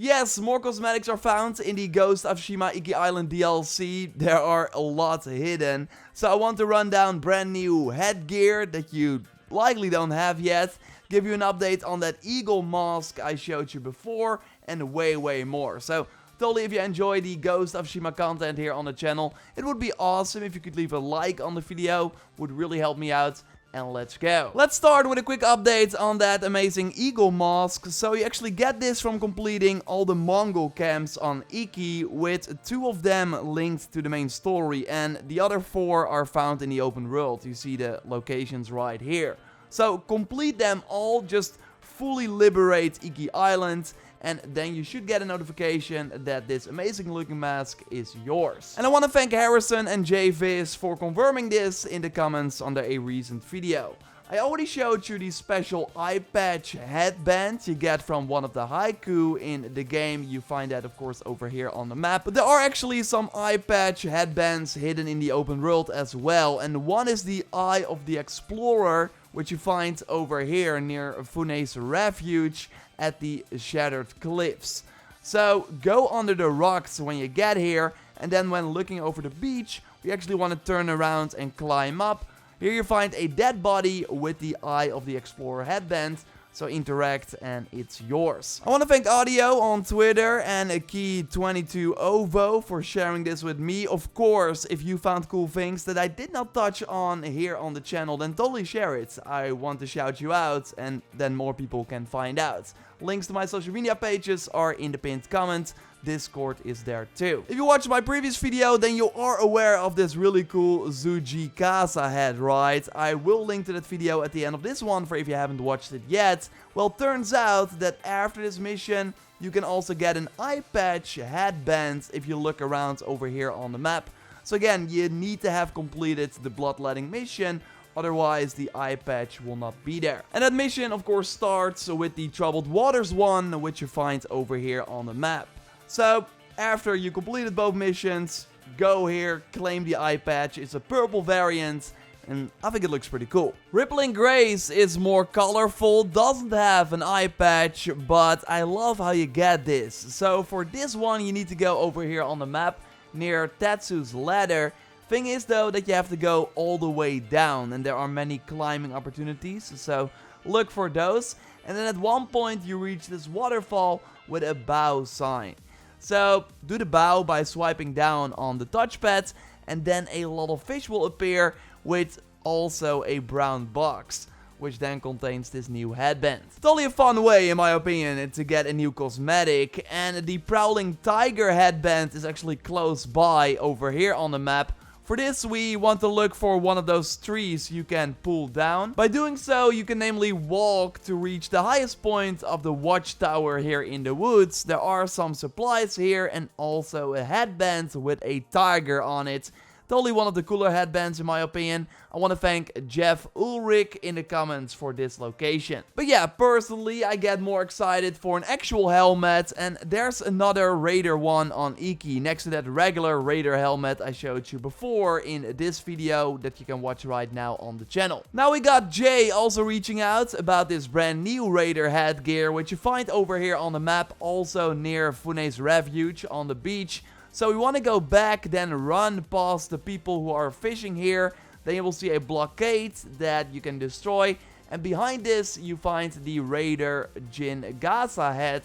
Yes, more cosmetics are found in the Ghosts of Tsushima Iki Island DLC. There are a lot hidden. So I want to run down brand new headgear that you likely don't have yet. Give you an update on that eagle mask I showed you before. And way more. So totally, if you enjoy the Ghost of Tsushima content here on the channel, it would be awesome if you could leave a like on the video. Would really help me out. And let's go. Let's start with a quick update on that amazing eagle mask. So you actually get this from completing all the Mongol camps on Iki, with 2 of them linked to the main story, and the other 4 are found in the open world. You see the locations right here. So complete them all, just fully liberate Iki Island, and then you should get a notification that this amazing looking mask is yours. And I want to thank Harrison and JViz for confirming this in the comments under a recent video. I already showed you the special eye patch headband you get from one of the haiku in the game. You find that of course over here on the map. But there are actually some eye patch headbands hidden in the open world as well. And one is the Eye of the Explorer, which you find over here near Fune's Refuge at the Shattered Cliffs. So go under the rocks when you get here, and then when looking over the beach, we actually want to turn around and climb up. Here you find a dead body with the Eye of the Explorer headband. So interact and it's yours. I want to thank Audio on Twitter and Key22ovo for sharing this with me. Of course, if you found cool things that I did not touch on here on the channel, then totally share it. I want to shout you out and then more people can find out. Links to my social media pages are in the pinned comment. Discord is there too. If you watched my previous video, then you are aware of this really cool Zujikasa head, right? I will link to that video at the end of this one for if you haven't watched it yet. Well, turns out that after this mission, you can also get an eye patch headband if you look around over here on the map. So again, you need to have completed the bloodletting mission, otherwise the eye patch will not be there. And that mission of course starts with the Troubled Waters one, which you find over here on the map. So, after you completed both missions, go here, claim the eye patch. It's a purple variant, and I think it looks pretty cool. Rippling Grace is more colorful, doesn't have an eye patch, but I love how you get this. So, for this one, you need to go over here on the map, near Tetsu's ladder. Thing is, though, that you have to go all the way down, and there are many climbing opportunities, so look for those. And then at one point, you reach this waterfall with a bow sign. So, do the bow by swiping down on the touchpad, and then a lot of fish will appear with also a brown box, which then contains this new headband. Totally a fun way, in my opinion, to get a new cosmetic, and the Prowling Tiger headband is actually close by over here on the map. For this, we want to look for one of those trees you can pull down. By doing so, you can namely walk to reach the highest point of the watchtower here in the woods. There are some supplies here and also a headband with a tiger on it. Totally one of the cooler headbands in my opinion. I want to thank Jeff Ulrich in the comments for this location. But yeah, personally I get more excited for an actual helmet, and there's another Raider one on Iki next to that regular Raider helmet I showed you before in this video that you can watch right now on the channel. Now we got Jay also reaching out about this brand new Raider headgear, which you find over here on the map, also near Fune's Refuge on the beach. So we want to go back, then run past the people who are fishing here. Then you will see a blockade that you can destroy. And behind this you find the Raider Jin Gaza head,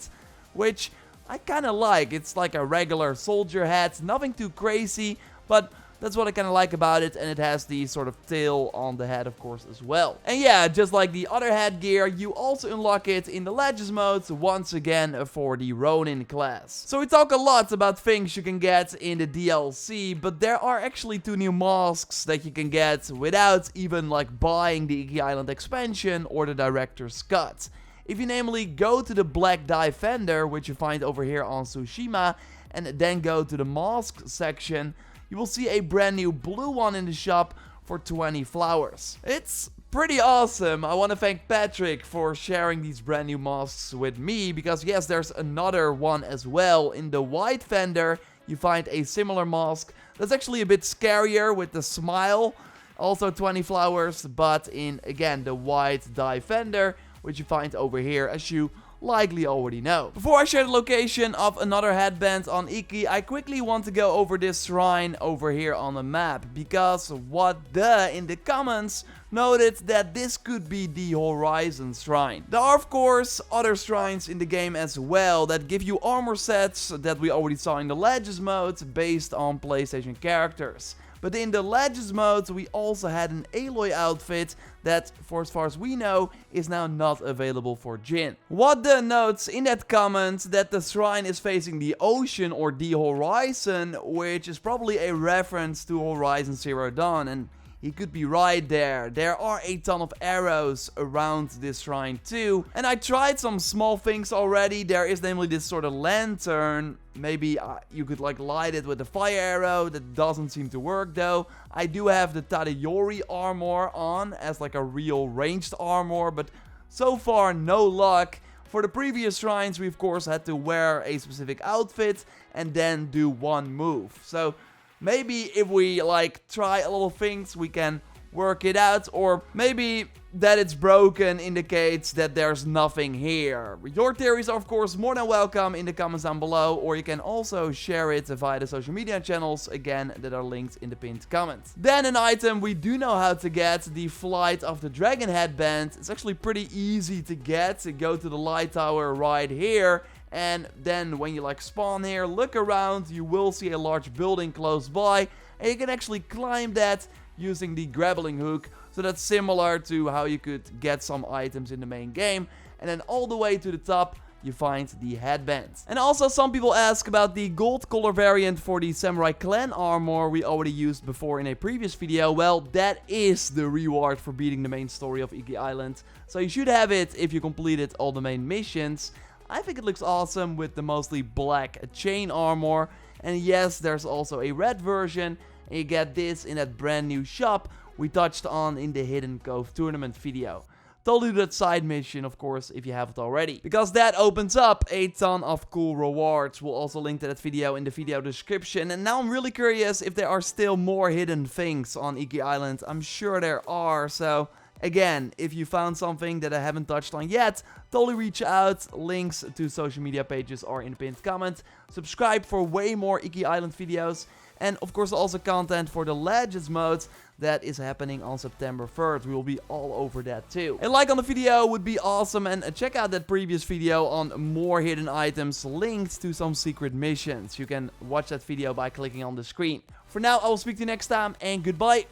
which I kind of like. It's like a regular soldier hat, nothing too crazy, but that's what I kind of like about it, and it has the sort of tail on the head, of course, as well. And yeah, just like the other headgear, you also unlock it in the Legends mode, once again for the Ronin class. So we talk a lot about things you can get in the DLC, but there are actually 2 new masks that you can get without even like buying the Iki Island expansion or the director's cut. If you namely go to the Black Dye Fender, which you find over here on Tsushima, and then go to the mask section, you will see a brand new blue one in the shop for 20 flowers. It's pretty awesome. I want to thank Patrick for sharing these brand new masks with me, because yes, there's another one as well. In the white Fender, you find a similar mask that's actually a bit scarier with the smile. Also 20 flowers, but in, again, the white Dye Fender, which you find over here as you likely already know. Before I share the location of another headband on Iki, I quickly want to go over this shrine over here on the map, because what the in the comments noted that this could be the Horizon shrine. There are of course other shrines in the game as well that give you armor sets that we already saw in the Legends mode based on PlayStation characters. But in the Legends mode, we also had an Aloy outfit that, for as far as we know, is now not available for Jin. What the notes in that comment that the shrine is facing the ocean or the horizon, which is probably a reference to Horizon Zero Dawn, and he could be right there. There are a ton of arrows around this shrine too. And I tried some small things already. There is namely this sort of lantern. Maybe you could like light it with a fire arrow. That doesn't seem to work though. I do have the Tadayori armor on as like a real ranged armor. But so far no luck. For the previous shrines we of course had to wear a specific outfit and then do one move. So maybe if we like try a little things, we can work it out, or maybe that it's broken indicates that there's nothing here. Your theories are of course more than welcome in the comments down below, or you can also share it via the social media channels, again, that are linked in the pinned comments. Then an item we do know how to get, the Flight of the Dragon headband. It's actually pretty easy to get. So go to the light tower right here. And then when you like spawn here, look around, you will see a large building close by. And you can actually climb that using the grappling hook. So that's similar to how you could get some items in the main game. And then all the way to the top, you find the headband. And also some people ask about the gold color variant for the Samurai Clan armor we already used before in a previous video. Well, that is the reward for beating the main story of Iki Island. So you should have it if you completed all the main missions. I think it looks awesome with the mostly black chain armor. And yes, there's also a red version. And you get this in that brand new shop we touched on in the Hidden Cove tournament video. Totally do that side mission, of course, if you haven't already. Because that opens up a ton of cool rewards. We'll also link to that video in the video description. And now I'm really curious if there are still more hidden things on Iki Island. I'm sure there are, so again, if you found something that I haven't touched on yet, totally reach out. Links to social media pages are in the pinned comment. Subscribe for way more Iki Island videos. And of course also content for the Legends mode that is happening on September 3rd. We will be all over that too. A like on the video would be awesome, and check out that previous video on more hidden items linked to some secret missions. You can watch that video by clicking on the screen. For now, I will speak to you next time, and goodbye.